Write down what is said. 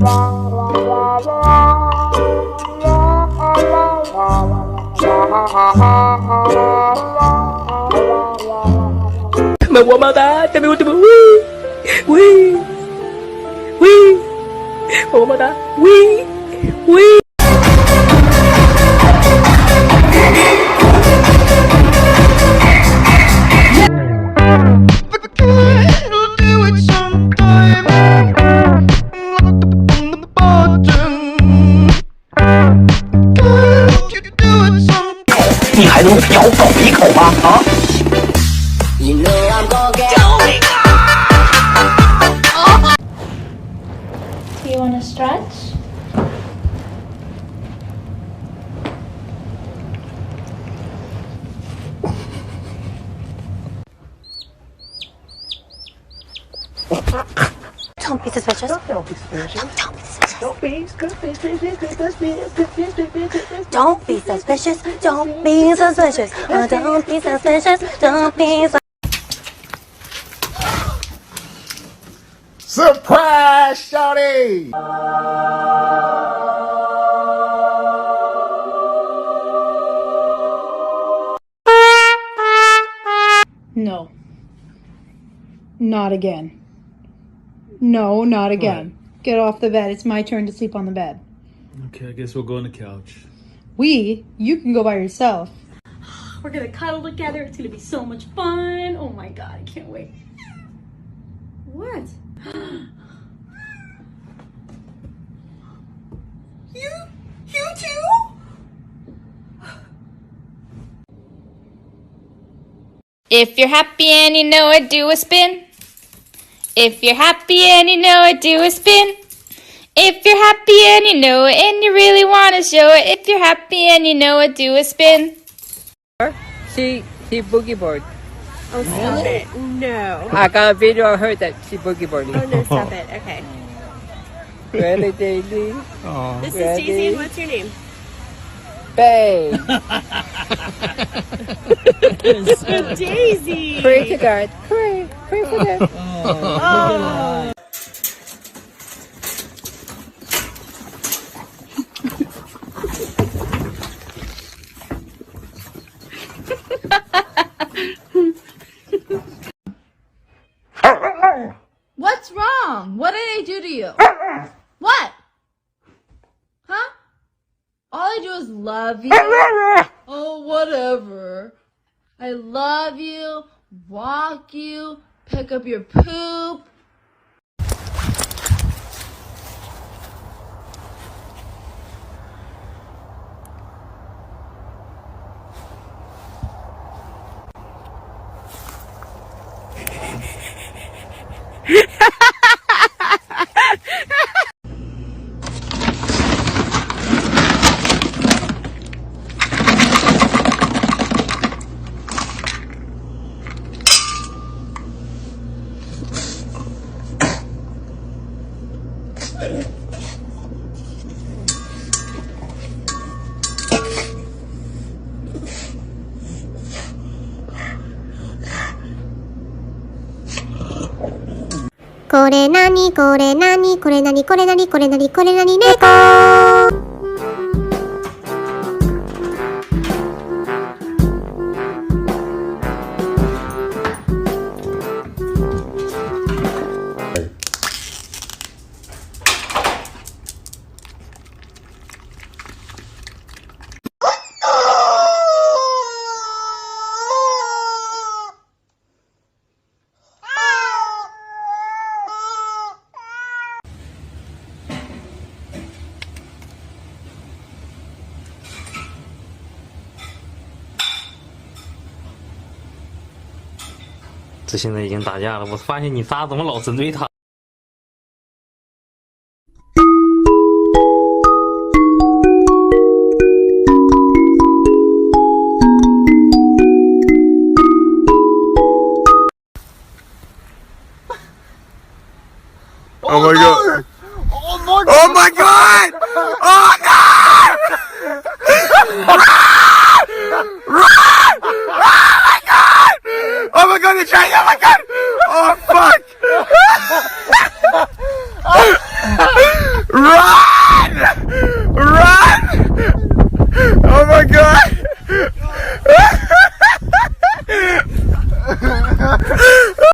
Me voy a matar, te me gusta, uy, uy, uy, me voy a matar, uy, uy.你还能咬狗一口吗？啊！ Do you want to stretch? Don't be suspicious. Don't be suspicious. Don't be suspicious. Don't be suspicious. Don't be suspicious. Don't be suspicious. Don't be suspicious. Surprise, shawty! No. Not again. No, not again. What? Get off the bed. It's my turn to sleep on the bed. Okay, I guess we'll go on the couch. You can go by yourself. We're gonna cuddle together. It's gonna be so much fun. Oh my god, I can't wait. What? You too? If you're happy and you know it, do a spin. If you're happy and you know it, do a spin. If you're happy and you know it and you really want to show it, if you're happy and you know it, do a spin. She boogie board. Oh, stop it. No. I got a video of her that she boogie boarding. Oh, no, stop it. Okay. Ready, Daisy? This is Ready? Daisy, and what's your name? Babe. Daisy. Pray to God. Pray for them. Oh. What's wrong? What did I do to you? What? Huh? All I do is love you. Oh, whatever. I love you, walk you, pick up your poop. Kore nani, kore nani, kore nani, kore nani, kore nani, kore nani, neko.这现在已经打架了，我发现你仨怎么老针对他？Oh my god! Oh my god! Oh god! Run! Run! Oh my god! Oh my god! They're trying! Oh my god!